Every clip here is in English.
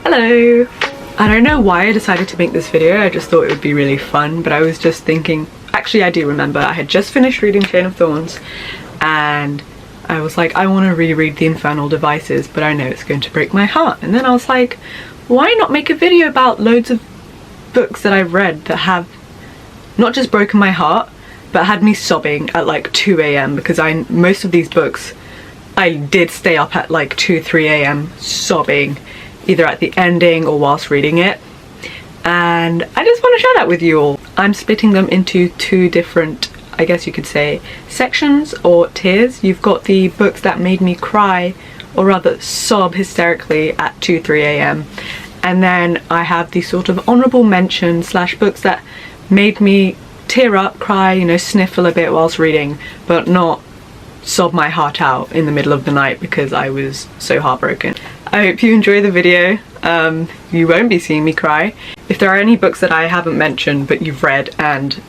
Hello! I don't know why I decided to make this video, I just thought it would be really fun, but I was just thinking, actually I do remember, I had just finished reading Chain of Thorns and I was like, I want to reread The Infernal Devices, but I know it's going to break my heart. And then I was like, why not make a video about loads of books that I've read that have not just broken my heart, but had me sobbing at like 2 AM, because most of these books I did stay up at like 2-3 AM sobbing, either at the ending or whilst reading it. And I just want to share that with you all. I'm splitting them into two different, I guess you could say, sections or tiers. You've got the books that made me cry, or rather sob hysterically at 2-3 AM. And then I have the sort of honourable mention / books that made me tear up, cry, you know, sniffle a bit whilst reading, but not sob my heart out in the middle of the night because I was so heartbroken. I hope you enjoy the video. You won't be seeing me cry. If there are any books that I haven't mentioned but you've read and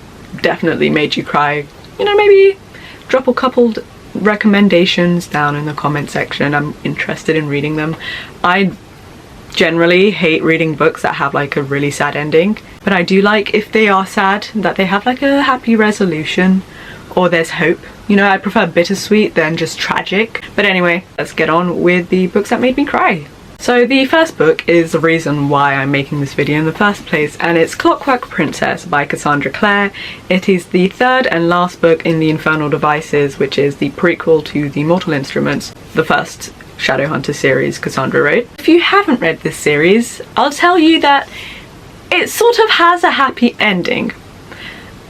definitely made you cry, you know, maybe drop a couple recommendations down in the comment section. I'm interested in reading them. I generally hate reading books that have like a really sad ending, but I do like, if they are sad, that they have like a happy resolution or there's hope. You know, I prefer bittersweet than just tragic. But anyway, let's get on with the books that made me cry. So the first book is the reason why I'm making this video in the first place, and it's Clockwork Princess by Cassandra Clare. It is the third and last book in the Infernal Devices, which is the prequel to the Mortal Instruments, the first Shadowhunter series Cassandra wrote. If you haven't read this series, I'll tell you that it sort of has a happy ending.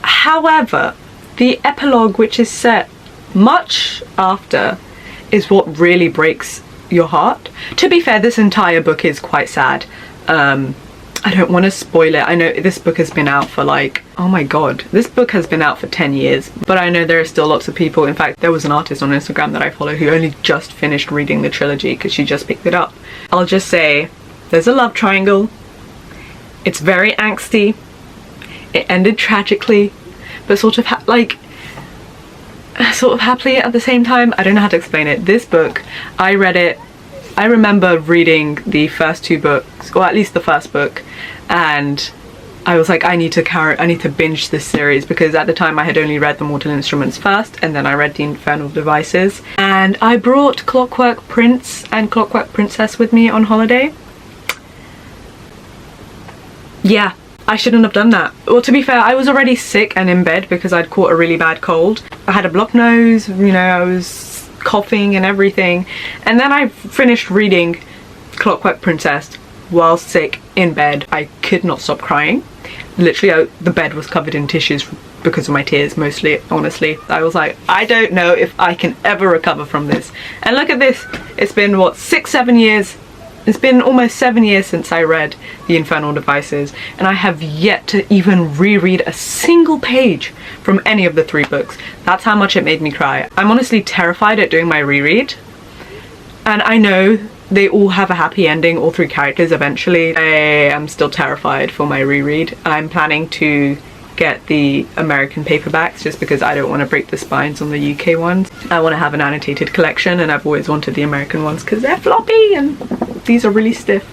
However, the epilogue, which is set much after, is what really breaks your heart. To be fair, this entire book is quite sad. I don't want to spoil it. I know this book has been out for like, oh my god, this book has been out for 10 years, but I know there are still lots of people. In fact, there was an artist on Instagram that I follow who only just finished reading the trilogy because she just picked it up. I'll just say, there's a love triangle. It's very angsty. It ended tragically, but sort of happily at the same time. I don't know how to explain it. This book, I read it, I remember reading the first two books, or at least the first book, and I was like, I need to binge this series, because at the time I had only read the Mortal Instruments first, and then I read the Infernal Devices. And I brought Clockwork Prince and Clockwork Princess with me on holiday. Yeah, I shouldn't have done that. Well, to be fair, I was already sick and in bed because I'd caught a really bad cold. I had a blocked nose, you know, I was coughing and everything. And then I finished reading Clockwork Princess while sick in bed. I could not stop crying. Literally, the bed was covered in tissues because of my tears, mostly, honestly. I was like, I don't know if I can ever recover from this. And look at this. It's been, what, 6-7 years? It's been almost 7 years since I read The Infernal Devices, and I have yet to even reread a single page from any of the three books. That's how much it made me cry. I'm honestly terrified at doing my reread, and I know they all have a happy ending, all three characters eventually. I am still terrified for my reread. I'm planning to get the American paperbacks just because I don't want to break the spines on the UK ones. I want to have an annotated collection, and I've always wanted the American ones because they're floppy and these are really stiff.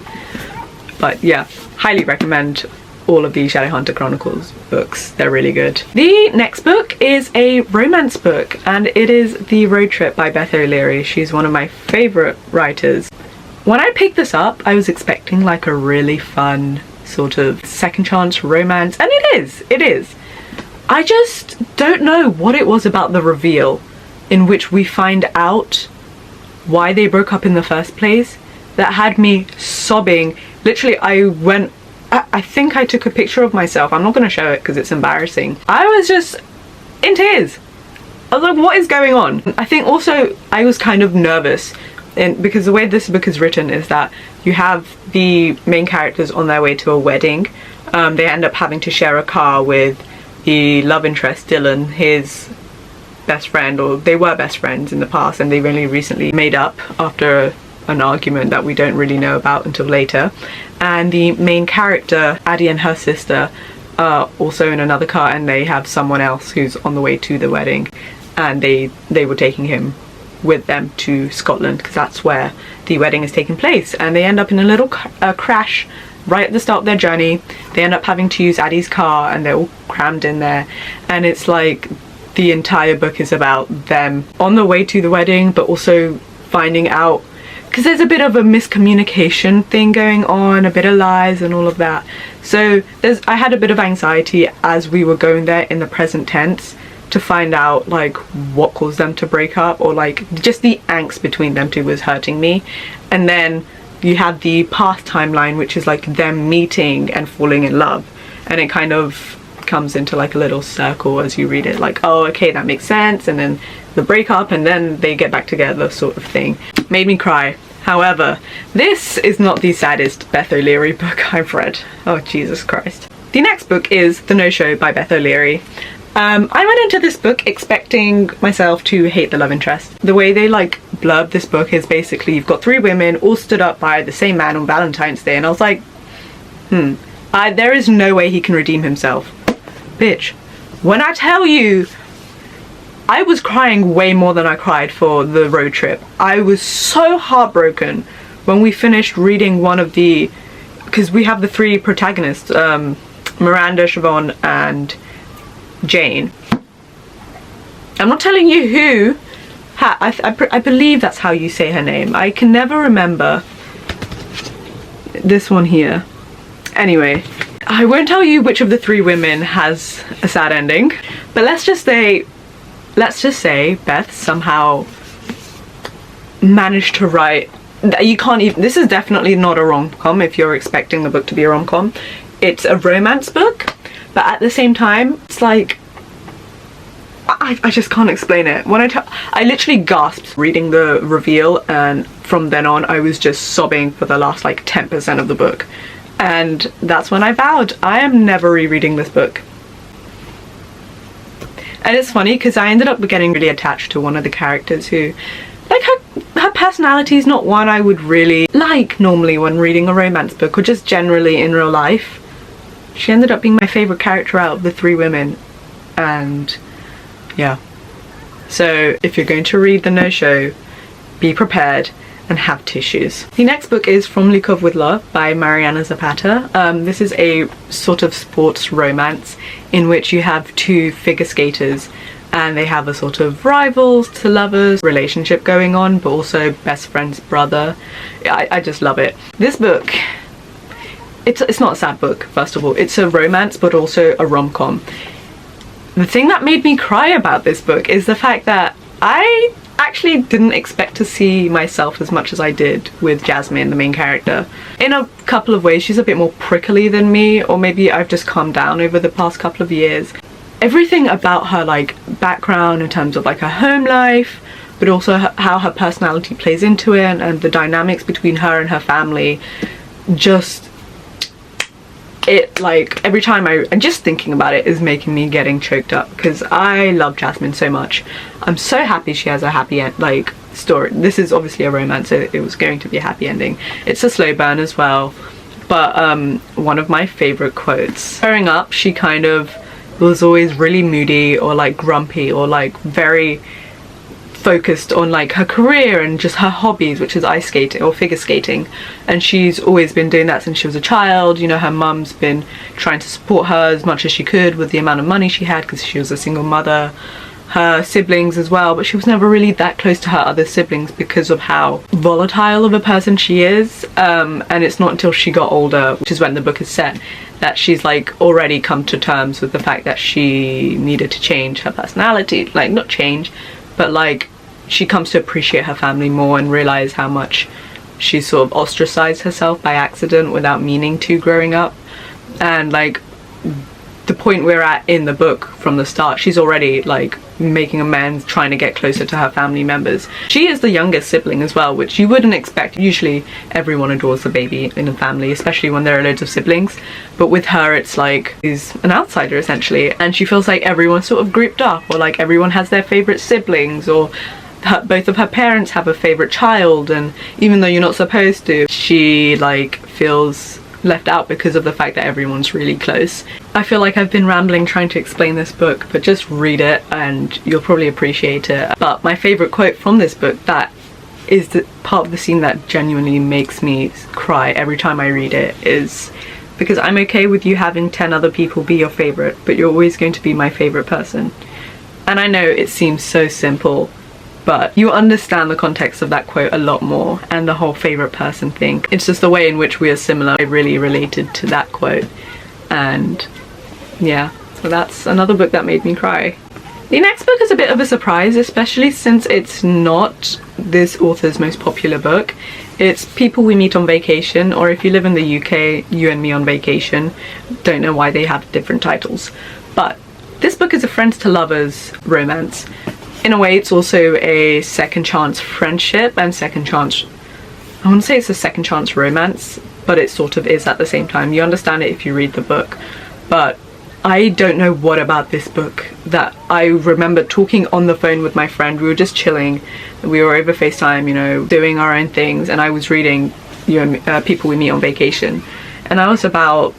But yeah, highly recommend all of the Shadowhunter Chronicles books. They're really good. The next book is a romance book, and it is The Road Trip by Beth O'Leary. She's one of my favourite writers. When I picked this up, I was expecting like a really fun sort of second chance romance, and it is. I just don't know what it was about the reveal in which we find out why they broke up in the first place that had me sobbing. Literally, I think I took a picture of myself. I'm not going to show it because it's embarrassing. I was just in tears. I was like, what is going on? I think also I was kind of nervous, because the way this book is written is that you have the main characters on their way to a wedding. They end up having to share a car with the love interest Dylan, his best friend, or they were best friends in the past, and they've only recently made up after an argument that we don't really know about until later. And the main character, Addie, and her sister are also in another car, and they have someone else who's on the way to the wedding, and they were taking him with them to Scotland, because that's where the wedding is taking place. And they end up in a little crash right at the start of their journey. They end up having to use Addie's car, and they're all crammed in there. And it's like the entire book is about them on the way to the wedding, but also finding out, because there's a bit of a miscommunication thing going on, a bit of lies and all of that. So I had a bit of anxiety as we were going there in the present tense to find out like what caused them to break up, or like just the angst between them two was hurting me. And then you have the past timeline, which is like them meeting and falling in love, and it kind of comes into like a little circle as you read it, like, oh okay, that makes sense, and then the breakup, and then they get back together, sort of thing. Made me cry. However, this is not the saddest Beth O'Leary book I've read. Oh Jesus Christ. The next book is The No-Show by Beth O'Leary. I went into this book expecting myself to hate the love interest. The way they like blurb this book is basically you've got three women all stood up by the same man on Valentine's Day, and I was like, there is no way he can redeem himself. Bitch, when I tell you, I was crying way more than I cried for the road trip. I was so heartbroken when we finished reading one of the, because we have the three protagonists, Miranda, Siobhan and Jane. I'm not telling you who. I believe that's how you say her name. I can never remember this one here. Anyway, I won't tell you which of the three women has a sad ending, but let's just say Beth somehow managed to write, you can't even, this is definitely not a rom-com if you're expecting the book to be a rom-com. It's a romance book, but at the same time, it's like, I just can't explain it. When I literally gasped reading the reveal, and from then on I was just sobbing for the last like 10% of the book. And that's when I vowed I am never rereading this book. And it's funny because I ended up getting really attached to one of the characters who, like, her personality is not one I would really like normally when reading a romance book, or just generally in real life. She ended up being my favourite character out of the three women. And yeah. So if you're going to read The No-Show, be prepared and have tissues. The next book is From Lukov with Love by Mariana Zapata. This is a sort of sports romance in which you have two figure skaters, and they have a sort of rivals to lovers relationship going on, but also best friend's brother. I just love it. This book, it's not a sad book, first of all. It's a romance, but also a rom-com. The thing that made me cry about this book is the fact that I actually didn't expect to see myself as much as I did with Jasmine, the main character. In a couple of ways, she's a bit more prickly than me, or maybe I've just calmed down over the past couple of years. Everything about her like background in terms of like her home life, but also how her personality plays into it, and the dynamics between her and her family, just, it, like, every time and just thinking about it is making me getting choked up, because I love Jasmine so much. I'm so happy she has a happy end, like, story. This is obviously a romance, so it was going to be a happy ending. It's a slow burn as well, but one of my favorite quotes. Growing up, she kind of was always really moody, or like grumpy, or like very focused on like her career and just her hobbies, which is ice skating or figure skating, and she's always been doing that since she was a child. You know, her mum's been trying to support her as much as she could with the amount of money she had, because she was a single mother. Her siblings as well, but she was never really that close to her other siblings because of how volatile of a person she is, and it's not until she got older, which is when the book is set, that she's like already come to terms with the fact that she needed to change her personality. Like, not change, but like she comes to appreciate her family more and realize how much she sort of ostracized herself by accident without meaning to growing up. And like the point we're at in the book from the start, she's already like making amends, trying to get closer to her family members. She is the youngest sibling as well, which you wouldn't expect. Usually everyone adores the baby in a family, especially when there are loads of siblings, but with her it's like she's an outsider essentially, and she feels like everyone's sort of grouped up, or like everyone has their favorite siblings, or both of her parents have a favorite child, and even though you're not supposed to, she like feels left out because of the fact that everyone's really close. I feel like I've been rambling trying to explain this book, but just read it and you'll probably appreciate it. But my favorite quote from this book, that is the part of the scene that genuinely makes me cry every time I read it, is because I'm okay with you having 10 other people be your favorite, but you're always going to be my favorite person. And I know it seems so simple, but you understand the context of that quote a lot more, and the whole favorite person thing. It's just the way in which we are similar. I really related to that quote, and yeah, so that's another book that made me cry. The next book is a bit of a surprise, especially since it's not this author's most popular book. It's People We Meet on Vacation, or if you live in the UK, You and Me on Vacation. Don't know why they have different titles. But this book is a friends to lovers romance. In a way, it's also a second chance friendship and second chance, I wouldn't say it's a second chance romance, but it sort of is at the same time. You understand it if you read the book. But I don't know what about this book that I remember talking on the phone with my friend. We were just chilling. We were over FaceTime, you know, doing our own things, and I was reading People We Meet on Vacation. And I was about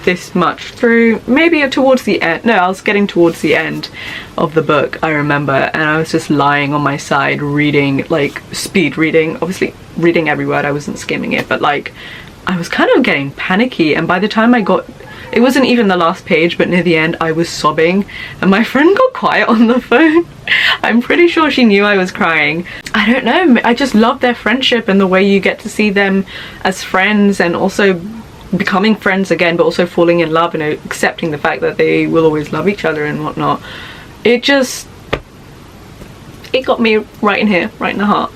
this much through, maybe towards the end. No, I was getting towards the end of the book, I remember, and I was just lying on my side reading, like speed reading, obviously reading every word. I wasn't skimming it, but like I was kind of getting panicky, and by the time I got, it wasn't even the last page, but near the end I was sobbing, and my friend got quiet on the phone. I'm pretty sure she knew I was crying. I don't know, I just love their friendship and the way you get to see them as friends, and also becoming friends again, but also falling in love and accepting the fact that they will always love each other and whatnot. It got me right in here, right in the heart.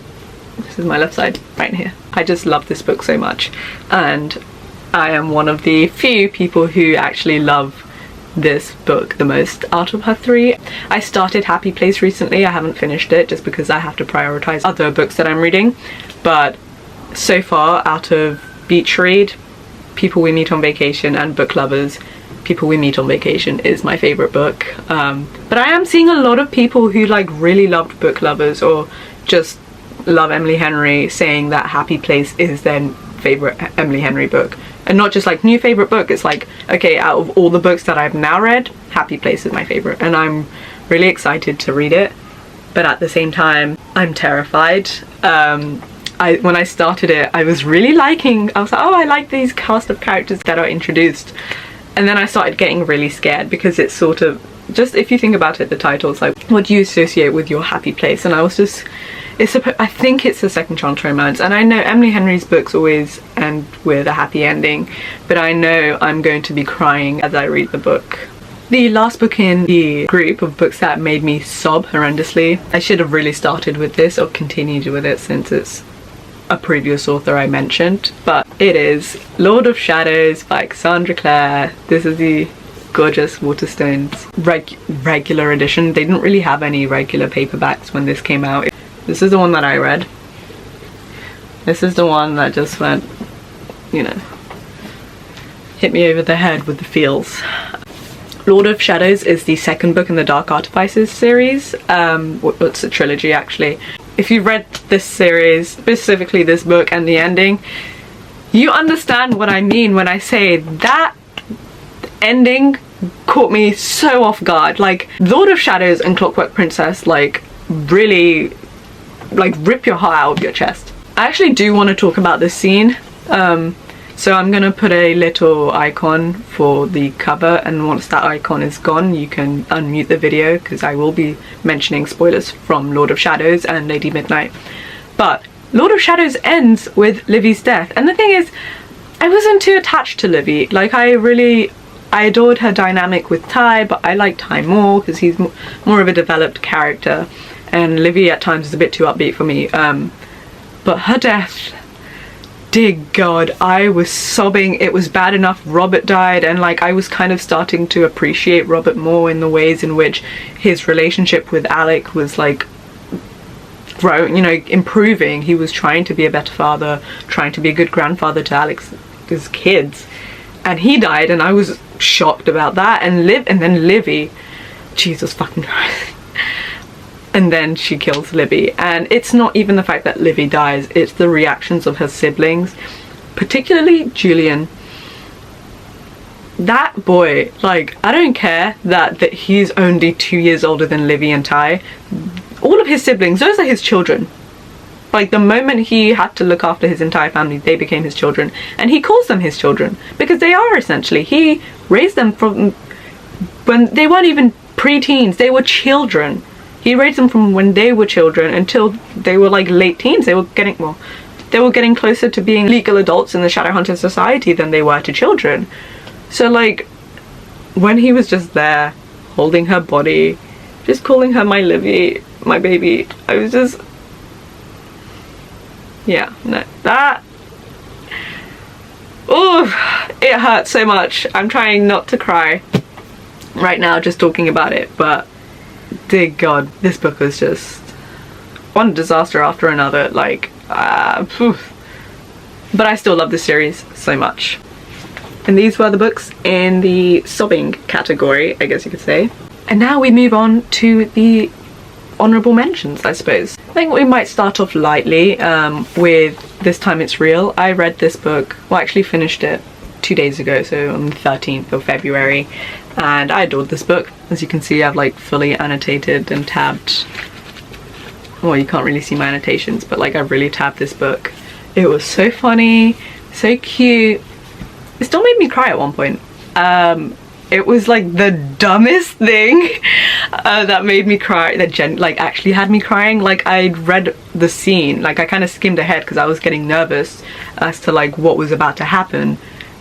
This is my left side, right in here. I just love this book so much, and I am one of the few people who actually love this book the most out of her three. I started Happy Place recently. I haven't finished it just because I have to prioritize other books that I'm reading, but so far out of Beach Read, People We Meet on Vacation, and Book Lovers, People We Meet on Vacation is my favorite book. But I am seeing a lot of people who like really loved Book Lovers or just love Emily Henry saying that Happy Place is their favorite Emily Henry book, and not just like new favorite book. It's like, okay, out of all the books that I've now read, Happy Place is my favorite, and I'm really excited to read it, but at the same time I'm terrified. When I started it, I was really liking, I was like, oh, I like these cast of characters that are introduced, and then I started getting really scared because it's sort of, just if you think about it, the title's like, what do you associate with your happy place? And I was just, I think it's a second chance romance, and I know Emily Henry's books always end with a happy ending, but I know I'm going to be crying as I read the book. The last book in the group of books that made me sob horrendously, I should have really started with this or continued with it since it's a previous author I mentioned, but it is Lord of Shadows by Cassandra Clare. This is the gorgeous Waterstones regular edition. They didn't really have any regular paperbacks when this came out. This is the one that I read. This is the one that just went, you know, hit me over the head with the feels. Lord of Shadows is the second book in the Dark Artifices series. It's a trilogy actually. If you read this series, specifically this book and the ending, you understand what I mean when I say that ending caught me so off guard. Like, Lord of Shadows and Clockwork Princess like really like rip your heart out of your chest. I actually do want to talk about this scene, so I'm gonna put a little icon for the cover, and once that icon is gone you can unmute the video because I will be mentioning spoilers from Lord of Shadows and Lady Midnight. But Lord of Shadows ends with Livy's death, and the thing is, I wasn't too attached to Livy. Like, I adored her dynamic with Ty, but I like Ty more because he's more of a developed character, and Livy at times is a bit too upbeat for me. But her death, dear God, I was sobbing. It was bad enough Robert died, and like I was kind of starting to appreciate Robert more in the ways in which his relationship with Alec was like growing, you know, improving. He was trying to be a better father, trying to be a good grandfather to Alec's kids, and he died, and I was shocked about that. And then Livy, Jesus fucking Christ. And then she kills Livy, and it's not even the fact that Livy dies, it's the reactions of her siblings. particularly Julian. That boy, like, I don't care that he's only 2 years older than Livy and Ty. All of his siblings, those are his children. Like, the moment he had to look after his entire family, they became his children. And he calls them his children, because they are essentially. He raised them from when they weren't even pre-teens, they were children. He raised them from when they were children until they were like late teens. They were getting closer to being legal adults in the Shadowhunter Society than they were to children. So like, when he was just there, holding her body, just calling her my Livy, my baby, I was just, yeah, no, that, oh, it hurts so much. I'm trying not to cry right now just talking about it, but dear God, this book was just one disaster after another, like, but I still love this series so much. And these were the books in the sobbing category, I guess you could say. And now we move on to the honourable mentions, I suppose. I think we might start off lightly with This Time It's Real. I read this book, well, actually finished it 2 days ago, so on the 13th of February, and I adored this book. As you can see, I've like fully annotated and tabbed, well, you can't really see my annotations, but like I've really tabbed this book. It was so funny, so cute. It still made me cry at one point. It was like the dumbest thing that made me cry, that like actually had me crying. Like, I'd read the scene, like I kind of skimmed ahead because I was getting nervous as to like what was about to happen,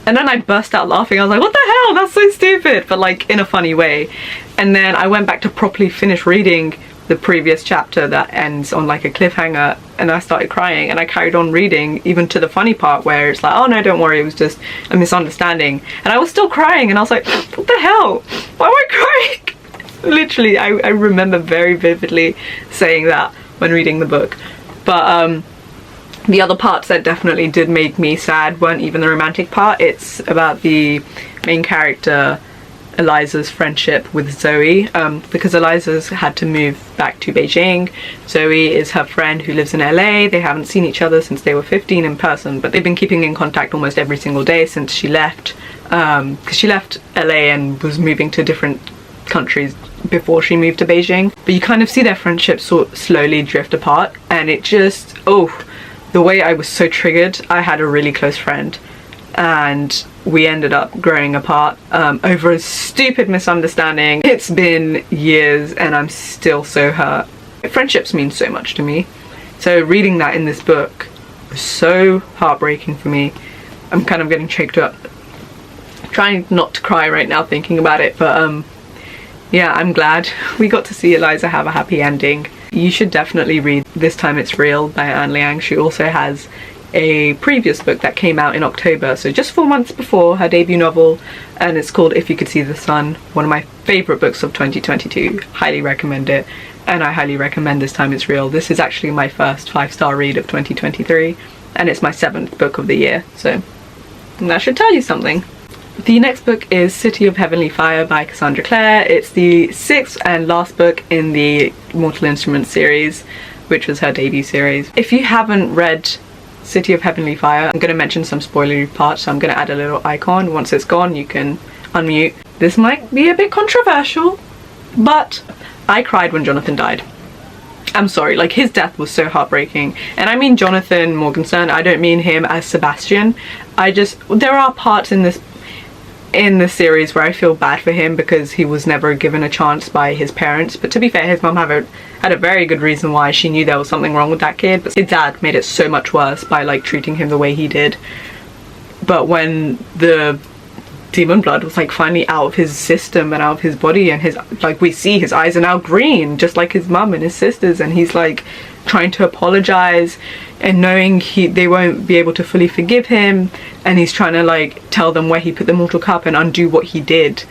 and then I burst out laughing. I was like, what the hell, that's so stupid, but like in a funny way. And then I went back to properly finish reading the previous chapter that ends on like a cliffhanger, and I started crying, and I carried on reading even to the funny part where it's like, oh no, don't worry, it was just a misunderstanding, and I was still crying, and I was like, what the hell, why am I crying? Literally, I remember very vividly saying that when reading the book. But the other parts that definitely did make me sad weren't even the romantic part. It's about the main character Eliza's friendship with Zoe, because Eliza's had to move back to Beijing. Zoe is her friend who lives in LA. They haven't seen each other since they were 15 in person, but they've been keeping in contact almost every single day since she left, because she left LA and was moving to different countries before she moved to Beijing. But you kind of see their friendship sort of slowly drift apart, and it just, oh, the way I was so triggered. I had a really close friend, and we ended up growing apart over a stupid misunderstanding. It's been years and I'm still so hurt. Friendships mean so much to me, so reading that in this book was so heartbreaking for me. I'm kind of getting choked up, trying not to cry right now thinking about it, but yeah, I'm glad we got to see Eliza have a happy ending. You should definitely read This Time It's Real by Liang. She also has a previous book that came out in October, so just 4 months before her debut novel, and it's called If You Could See the Sun. One of my favourite books of 2022. Highly recommend it, and I highly recommend This Time It's Real. This is actually my first 5-star read of 2023, and it's my 7th book of the year, so that should tell you something. The next book is City of Heavenly Fire by Cassandra Clare. It's the 6th and last book in the Mortal Instruments series, which was her debut series. If you haven't read City of Heavenly Fire, I'm going to mention some spoilery parts, so I'm going to add a little icon. Once it's gone, you can unmute. This might be a bit controversial, but I cried when Jonathan died. I'm sorry, like, his death was so heartbreaking. And I mean Jonathan Morgenstern, I don't mean him as Sebastian. There are parts in this series where I feel bad for him because he was never given a chance by his parents, but to be fair, his mum had a very good reason why. She knew there was something wrong with that kid, but his dad made it so much worse by like treating him the way he did. But when the demon blood was like finally out of his system and out of his body, and his, like, we see his eyes are now green just like his mum and his sisters, and he's like trying to apologize and knowing they won't be able to fully forgive him, and he's trying to like tell them where he put the mortal cup and undo what he did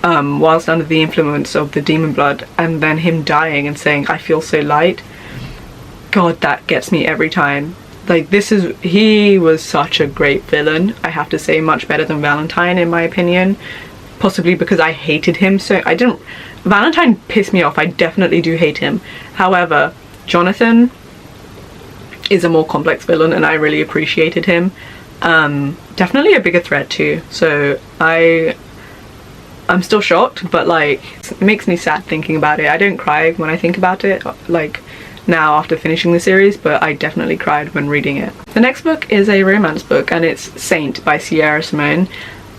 whilst under the influence of the demon blood, and then him dying and saying, I feel so light. God, that gets me every time. Like, he was such a great villain, I have to say, much better than Valentine in my opinion, possibly because I hated him so. Valentine pissed me off, I definitely do hate him. However, Jonathan is a more complex villain and I really appreciated him. Definitely a bigger thread too, so I'm still shocked, but like it makes me sad thinking about it. I don't cry when I think about it like now after finishing the series, but I definitely cried when reading it. The next book is a romance book, and it's Saint by Simone.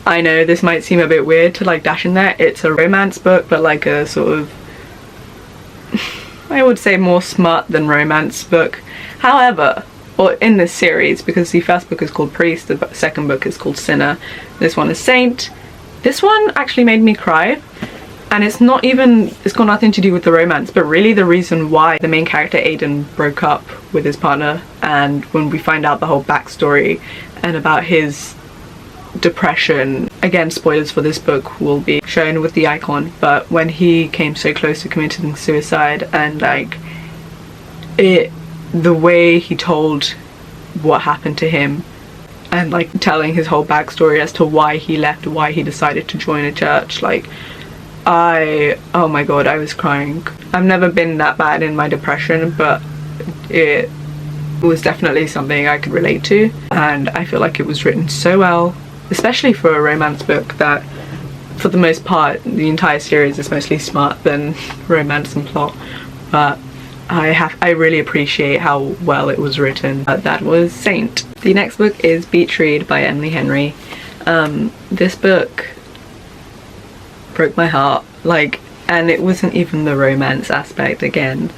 I know this might seem a bit weird to like dash in there. It's a romance book, but like a sort of I would say more smart than romance book. However, or in this series, because the first book is called Priest, the second book is called Sinner, this one is Saint. This one actually made me cry, and it's got nothing to do with the romance, but really the reason why the main character Aiden broke up with his partner, and when we find out the whole backstory and about his depression. Again, spoilers for this book will be shown with the icon, but when he came so close to committing suicide, and like the way he told what happened to him, and like telling his whole backstory as to why he left, why he decided to join a church, like oh my god, I was crying. I've never been that bad in my depression, but it was definitely something I could relate to, and I feel like it was written so well, especially for a romance book that for the most part the entire series is mostly smart than romance and plot, but I really appreciate how well it was written. That was Saint. The next book is Beach Read by Emily Henry. This book broke my heart, like, and it wasn't even the romance aspect again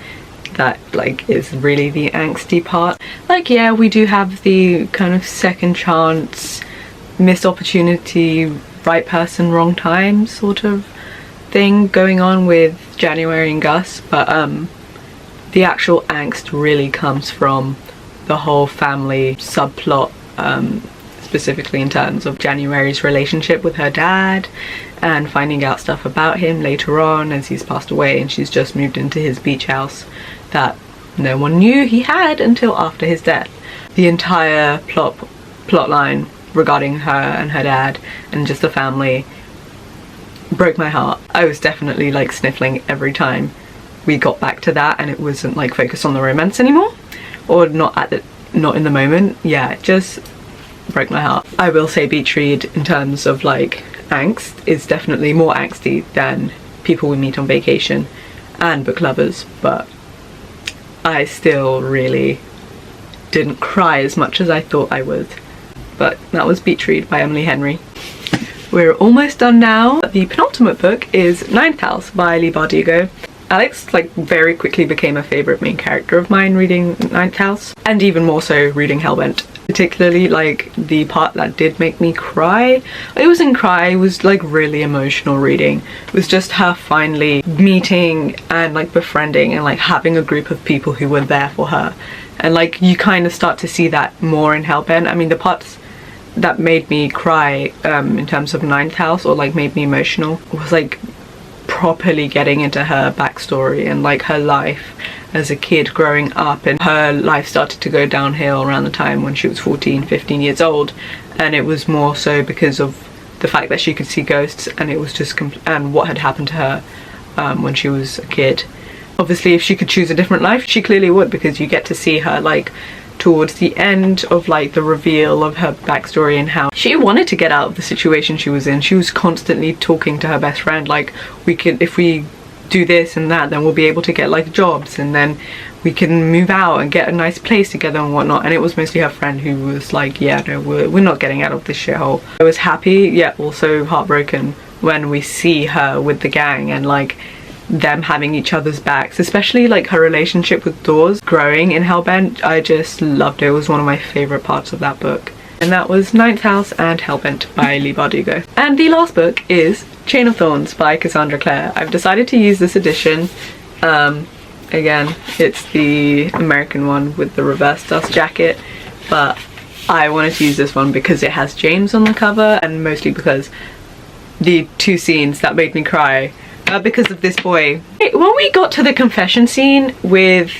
that like is really the angsty part. Like, yeah, we do have the kind of second chance, missed opportunity, right person, wrong time sort of thing going on with January and Gus, but the actual angst really comes from the whole family subplot, specifically in terms of January's relationship with her dad and finding out stuff about him later on as he's passed away and she's just moved into his beach house that no one knew he had until after his death. The entire plot line regarding her and her dad and just the family broke my heart. I was definitely like sniffling every time we got back to that, and it wasn't like focused on the romance anymore, or not in the moment. Yeah, it just broke my heart. I will say Beach Read in terms of like angst is definitely more angsty than People We Meet on Vacation and Book Lovers, but I still really didn't cry as much as I thought I would. But that was Beach Read by Emily Henry. We're almost done now. The penultimate book is Ninth House by Leigh Bardugo. Alex like very quickly became a favourite main character of mine reading Ninth House, and even more so reading Hellbent. Particularly like the part that did make me cry. It wasn't cry, it was like really emotional reading. It was just her finally meeting and like befriending and like having a group of people who were there for her. And like you kind of start to see that more in Hellbent. I mean, the parts that made me cry in terms of Ninth House, or like made me emotional, was like properly getting into her backstory and like her life as a kid growing up, and her life started to go downhill around the time when she was 14-15 years old, and it was more so because of the fact that she could see ghosts, and it was just and what had happened to her when she was a kid. Obviously if she could choose a different life, she clearly would, because you get to see her like towards the end of like the reveal of her backstory and how she wanted to get out of the situation she was in. She was constantly talking to her best friend like, if we do this and that, then we'll be able to get like jobs, and then we can move out and get a nice place together and whatnot. And it was mostly her friend who was like, yeah, no, we're not getting out of this shithole. I was happy yet also heartbroken when we see her with the gang and like them having each other's backs, especially like her relationship with Dawes growing in Hellbent. I just loved it. It was one of my favourite parts of that book. And that was Ninth House and Hellbent by Leigh Bardugo. And the last book is Chain of Thorns by Cassandra Clare. I've decided to use this edition. Again, it's the American one with the reverse dust jacket, but I wanted to use this one because it has James on the cover, and mostly because the two scenes that made me cry because of this boy. When we got to the confession scene with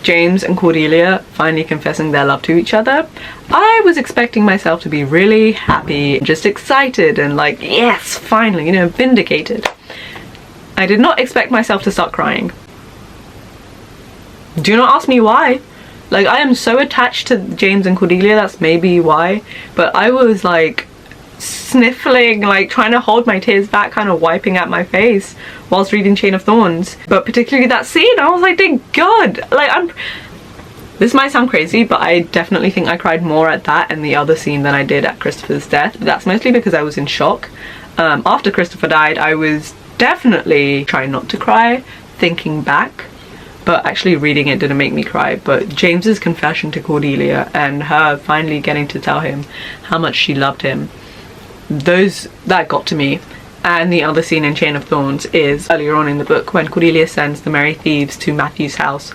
James and Cordelia finally confessing their love to each other, I was expecting myself to be really happy, just excited and like, yes, finally, you know, vindicated. I did not expect myself to start crying. Do not ask me why. Like, I am so attached to James and Cordelia, that's maybe why, but I was like sniffling, like trying to hold my tears back, kind of wiping at my face whilst reading Chain of Thorns. But particularly that scene, I was like, thank God. Like, this might sound crazy, but I definitely think I cried more at that and the other scene than I did at Christopher's death. That's mostly because I was in shock. After Christopher died, I was definitely trying not to cry, thinking back, but actually reading it didn't make me cry. But James's confession to Cordelia and her finally getting to tell him how much she loved him, that got to me. And the other scene in Chain of Thorns is earlier on in the book when Cordelia sends the merry thieves to Matthew's house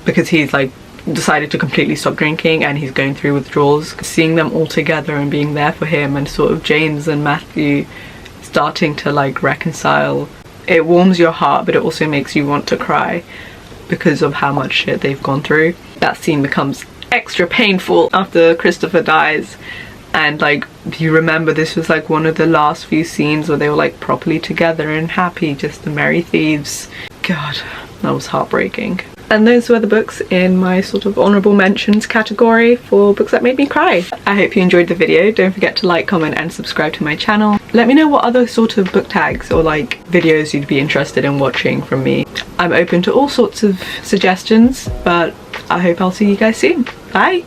because he's like decided to completely stop drinking and he's going through withdrawals. Seeing them all together and being there for him, and sort of James and Matthew starting to like reconcile, it warms your heart, but it also makes you want to cry because of how much shit they've gone through. That scene becomes extra painful after Christopher dies, and like you remember this was like one of the last few scenes where they were like properly together and happy, just the merry thieves. God, that was heartbreaking. And those were the books in my sort of honorable mentions category for books that made me cry. I hope you enjoyed the video. Don't forget to like, comment and subscribe to my channel. Let me know what other sort of book tags or like videos you'd be interested in watching from me. I'm open to all sorts of suggestions, but I hope I'll see you guys soon. Bye!